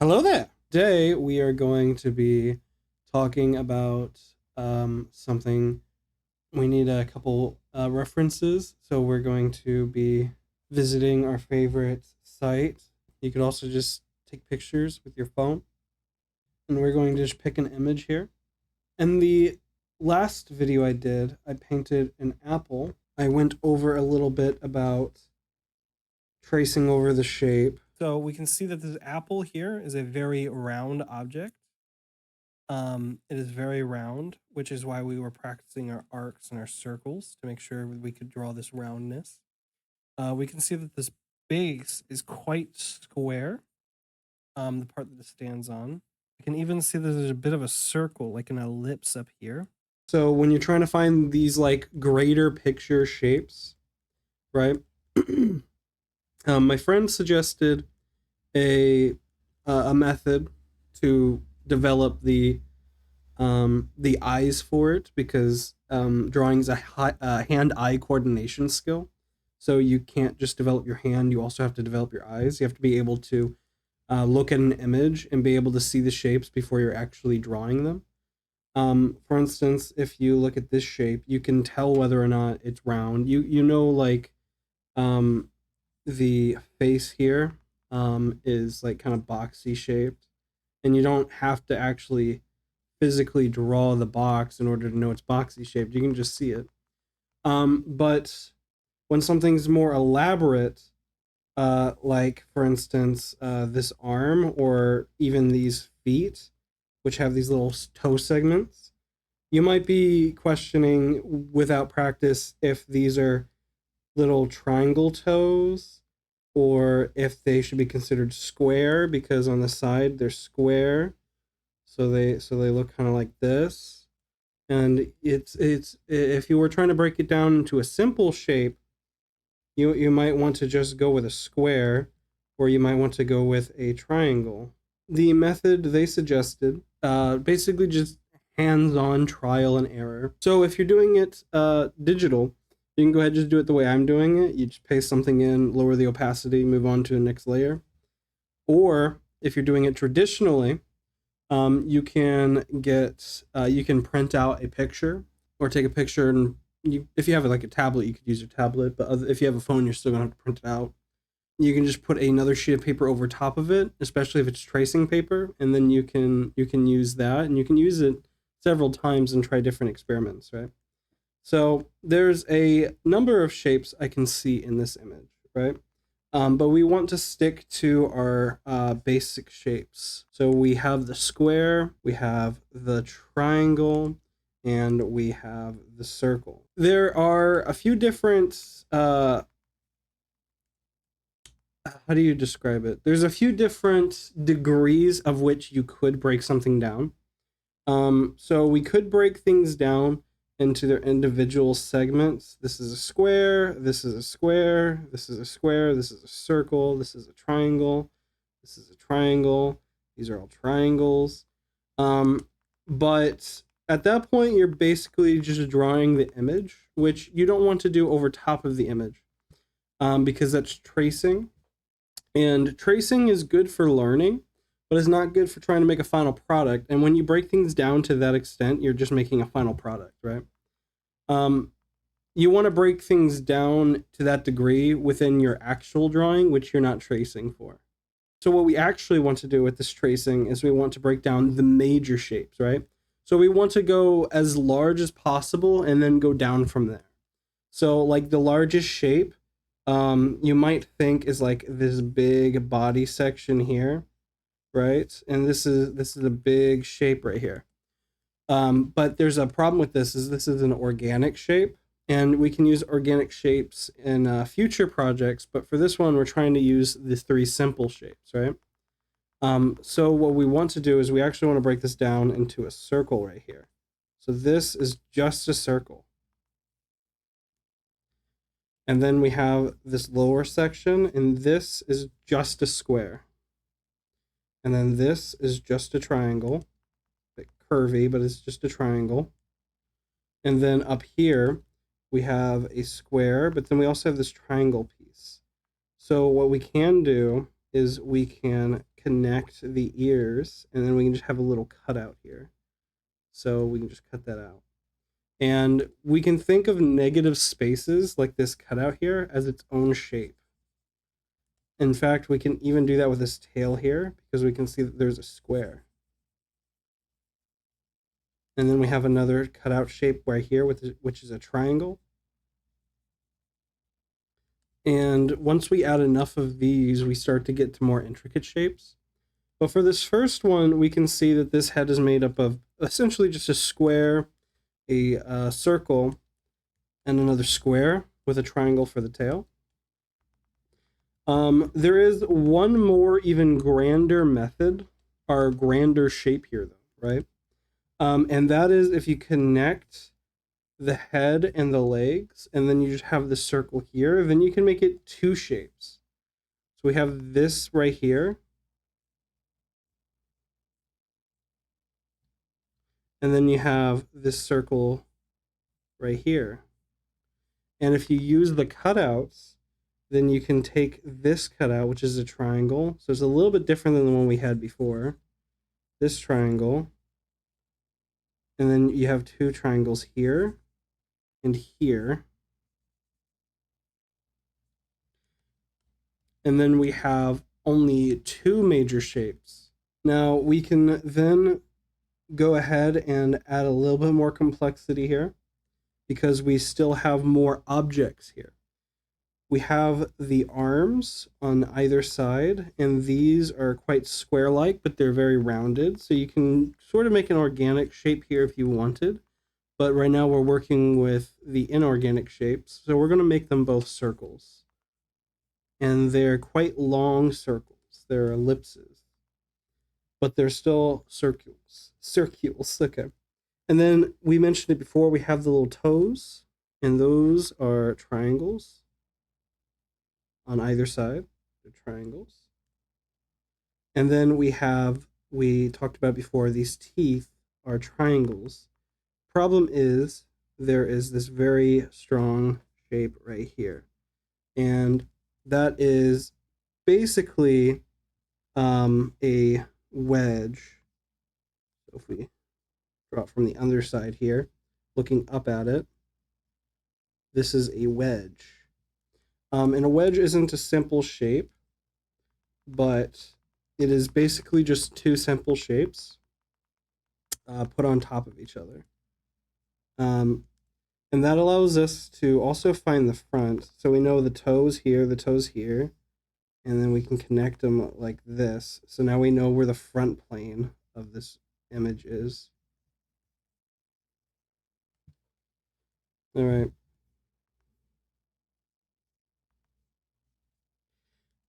Hello there. Today we are going to be talking about something. We need a couple references, so we're going to be visiting our favorite site. You could also just take pictures with your phone, and we're going to just pick an image here. In the last video I did, I painted an apple. I went over a little bit about tracing over the shape. So we can see that this apple here is a very round object. It is very round, which is why we were practicing our arcs and our circles to make sure we could draw this roundness. We can see that this base is quite square, the part that it stands on. You can even see that there's a bit of a circle, like an ellipse up here. So when you're trying to find these like greater picture shapes, right? My friend suggested a method to develop the eyes for it because drawing is a hand-eye coordination skill. So you can't just develop your hand; you also have to develop your eyes. You have to be able to look at an image and be able to see the shapes before you're actually drawing them. For instance, if you look at this shape, you can tell whether or not it's round. You know, like the face here is like kind of boxy shaped, and you don't have to actually physically draw the box in order to know it's boxy shaped. You can just see it. But when something's more elaborate, like for instance, this arm or even these feet, which have these little toe segments, you might be questioning without practice if these are little triangle toes or if they should be considered square because on the side they're square, so they look kind of like this. And it's if you were trying to break it down into a simple shape, you might want to just go with a square, or you might want to go with a triangle. The method they suggested, basically just hands-on trial and error. So if you're doing it digital, you can go ahead and just do it the way I'm doing it. You just paste something in, lower the opacity, move on to the next layer. Or if you're doing it traditionally, you can print out a picture or take a picture, and if you have like a tablet, you could use your tablet. But if you have a phone, you're still gonna have to print it out. You can just put another sheet of paper over top of it, especially if it's tracing paper, and then you can use that, and you can use it several times and try different experiments, right? So there's a number of shapes I can see in this image, right? But we want to stick to our basic shapes. So we have the square, we have the triangle, and we have the circle. There are a few different, how do you describe it? There's a few different degrees of which you could break something down. So we could break things down into their individual segments. This is a square, this is a square, this is a square, this is a circle, this is a triangle, this is a triangle. These are all triangles. But at that point, you're basically just drawing the image, which you don't want to do over top of the image, because that's tracing. And tracing is good for learning, but it's not good for trying to make a final product. And when you break things down to that extent, you're just making a final product, right? You want to break things down to that degree within your actual drawing, which you're not tracing for. So what we actually want to do with this tracing is we want to break down the major shapes, right? So we want to go as large as possible and then go down from there. So like the largest shape, you might think is like this big body section here, right? And this is a big shape right here. But there's a problem with this is an organic shape, and we can use organic shapes in future projects, but for this one, we're trying to use the three simple shapes, right? So what we want to do is we actually want to break this down into a circle right here. So this is just a circle. And then we have this lower section, and this is just a square. And then this is just a triangle. A bit curvy, but it's just a triangle. And then up here, we have a square, but then we also have this triangle piece. So what we can do is we can connect the ears, and then we can just have a little cutout here. So we can just cut that out. And we can think of negative spaces like this cutout here as its own shape. In fact, we can even do that with this tail here because we can see that there's a square. And then we have another cutout shape right here, which is a triangle. And once we add enough of these, we start to get to more intricate shapes. But for this first one, we can see that this head is made up of essentially just a square, a circle, and another square with a triangle for the tail. There is one more even grander method, or grander shape here though, right? And that is if you connect the head and the legs, and then you just have the circle here, then you can make it two shapes. So we have this right here, and then you have this circle right here. And if you use the cutouts, then you can take this cutout, which is a triangle. So it's a little bit different than the one we had before. This triangle. And then you have two triangles here and here. And then we have only two major shapes. Now we can then go ahead and add a little bit more complexity here because we still have more objects here. We have the arms on either side, and these are quite square-like, but they're very rounded. So you can sort of make an organic shape here if you wanted. But right now we're working with the inorganic shapes. So we're going to make them both circles. And they're quite long circles. They're ellipses. But they're still circles. Circules, okay. And then we mentioned it before, we have the little toes, and those are triangles. On either side, they're triangles. And then we talked about before, these teeth are triangles. Problem is, there is this very strong shape right here. And that is basically a wedge. So if we draw it from the underside here, looking up at it, this is a wedge. And a wedge isn't a simple shape, but it is basically just two simple shapes put on top of each other. And that allows us to also find the front. So we know the toes here, and then we can connect them like this. So now we know where the front plane of this image is. All right.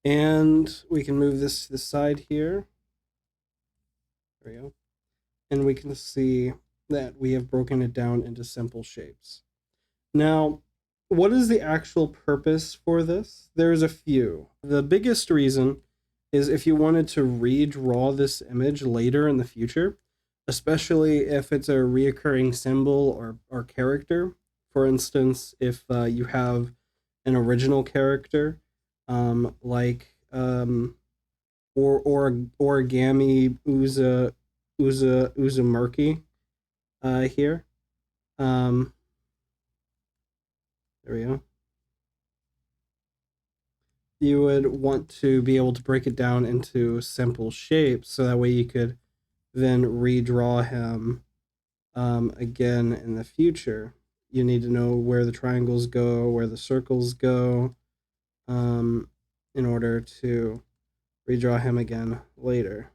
And we can move this to the side here. There we go. And we can see that we have broken it down into simple shapes. Now, what is the actual purpose for this? There's a few. The biggest reason is if you wanted to redraw this image later in the future, especially if it's a reoccurring symbol or character. For instance, if you have an original character, like Origami Uzumaki here. There we go. You would want to be able to break it down into simple shapes so that way you could then redraw him again in the future. You need to know where the triangles go, where the circles go, in order to redraw him again later.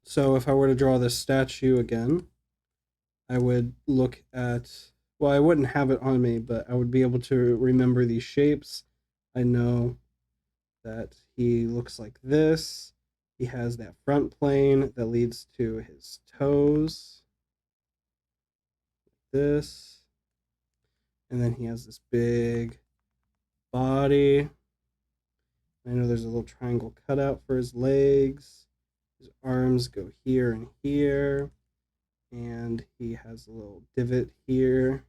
So if I were to draw this statue again, I would look at, well, I wouldn't have it on me, but I would be able to remember these shapes. I know that he looks like this. He has that front plane that leads to his toes. This. And then he has this big body. I know there's a little triangle cutout for his legs. His arms go here and here. And he has a little divot here.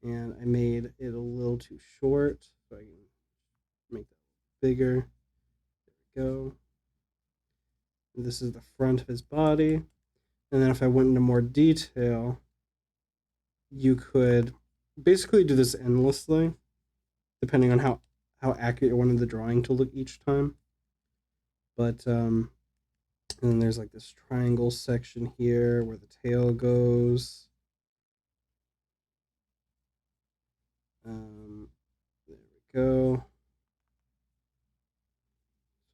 and I made it a little too short, so I can make that bigger. There we go. And this is the front of his body. And then if I went into more detail, you could basically do this endlessly, depending on how accurate you wanted the drawing to look each time. But and then there's like this triangle section here where the tail goes. There we go.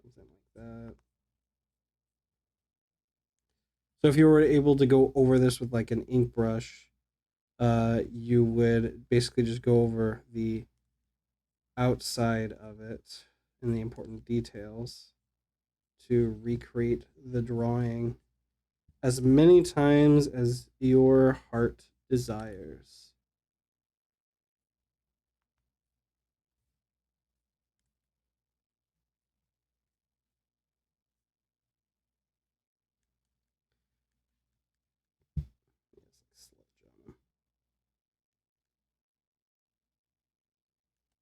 Something like that. So if you were able to go over this with like an ink brush, you would basically just go over the outside of it and the important details to recreate the drawing as many times as your heart desires.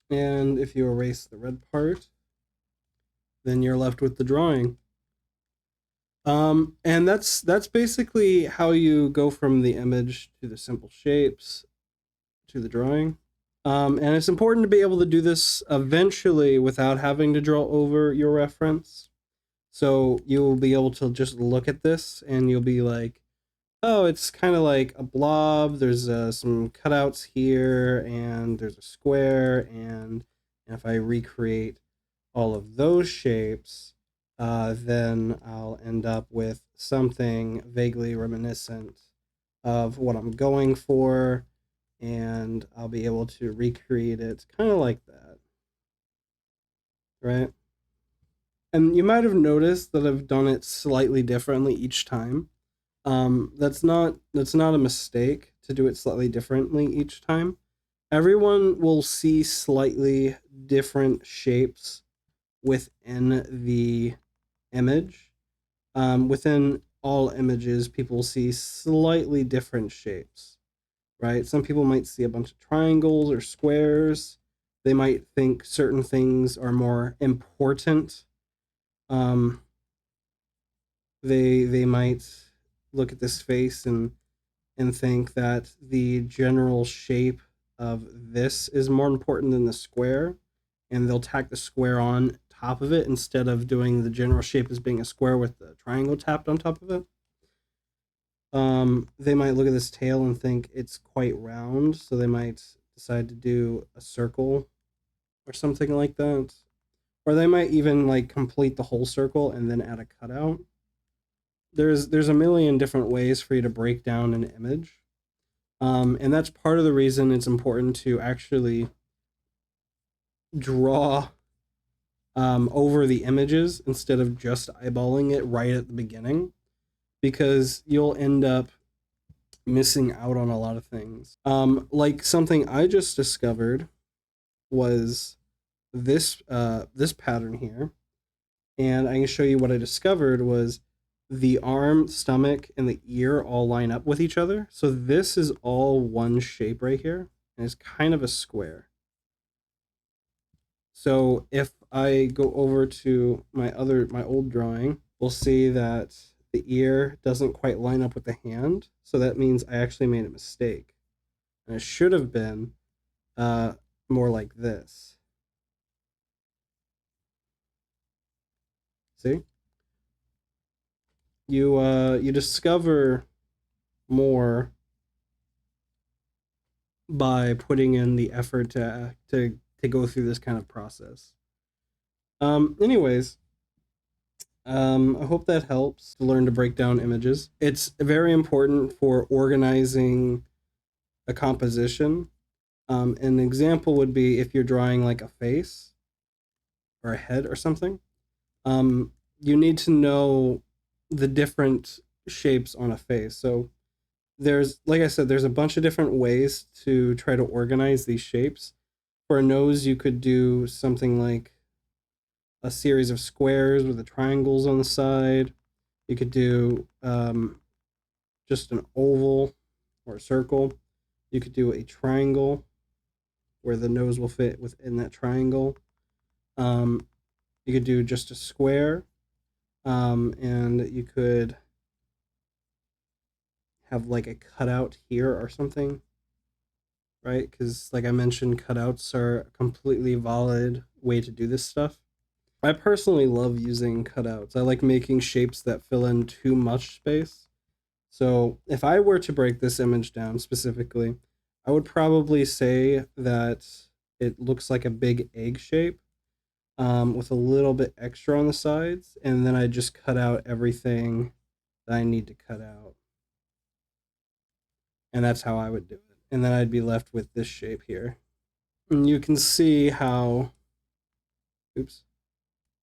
And if you erase the red part, then you're left with the drawing. And that's basically how you go from the image to the simple shapes to the drawing. And it's important to be able to do this eventually without having to draw over your reference. So you'll be able to just look at this and you'll be like, oh, it's kind of like a blob. There's some cutouts here and there's a square. And if I recreate all of those shapes, then I'll end up with something vaguely reminiscent of what I'm going for, and I'll be able to recreate it kind of like that, right? And you might have noticed that I've done it slightly differently each time. That's not a mistake to do it slightly differently each time. Everyone will see slightly different shapes within the image. Within all images, people see slightly different shapes, right? Some people might see a bunch of triangles or squares. They might think certain things are more important. Um, they might look at this face and think that the general shape of this is more important than the square, and they'll tack the square on top of it instead of doing the general shape as being a square with the triangle tapped on top of it. They might look at this tail and think it's quite round, so they might decide to do a circle or something like that. Or they might even like complete the whole circle and then add a cutout. There's a million different ways for you to break down an image. And that's part of the reason it's important to actually draw over the images instead of just eyeballing it right at the beginning, because you'll end up missing out on a lot of things. Like something I just discovered was this pattern here, and I can show you what I discovered was the arm, stomach, and the ear all line up with each other. So this is all one shape right here, and it's kind of a square. So if I go over to my old drawing, we'll see that the ear doesn't quite line up with the hand. So that means I actually made a mistake. And it should have been more like this. See? You discover more by putting in the effort to go through this kind of process. Anyways, I hope that helps to learn to break down images. It's very important for organizing a composition. An example would be if you're drawing like a face or a head or something. You need to know the different shapes on a face. So there's, like I said, there's a bunch of different ways to try to organize these shapes. For a nose, you could do something like a series of squares with the triangles on the side. You could do just an oval or a circle. You could do a triangle where the nose will fit within that triangle. You could do just a square, and you could have like a cutout here or something, right? Because like I mentioned, cutouts are a completely valid way to do this stuff. I personally love using cutouts. I like making shapes that fill in too much space. So if I were to break this image down specifically, I would probably say that it looks like a big egg shape, with a little bit extra on the sides, and then I just cut out everything that I need to cut out. And that's how I would do it. And then I'd be left with this shape here. And you can see how, oops,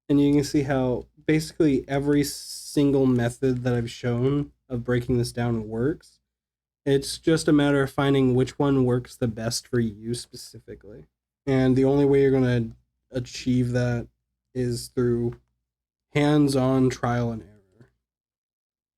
and you can see how basically every single method that I've shown of breaking this down works. It's just a matter of finding which one works the best for you specifically. And the only way you're going to achieve that is through hands-on trial and error.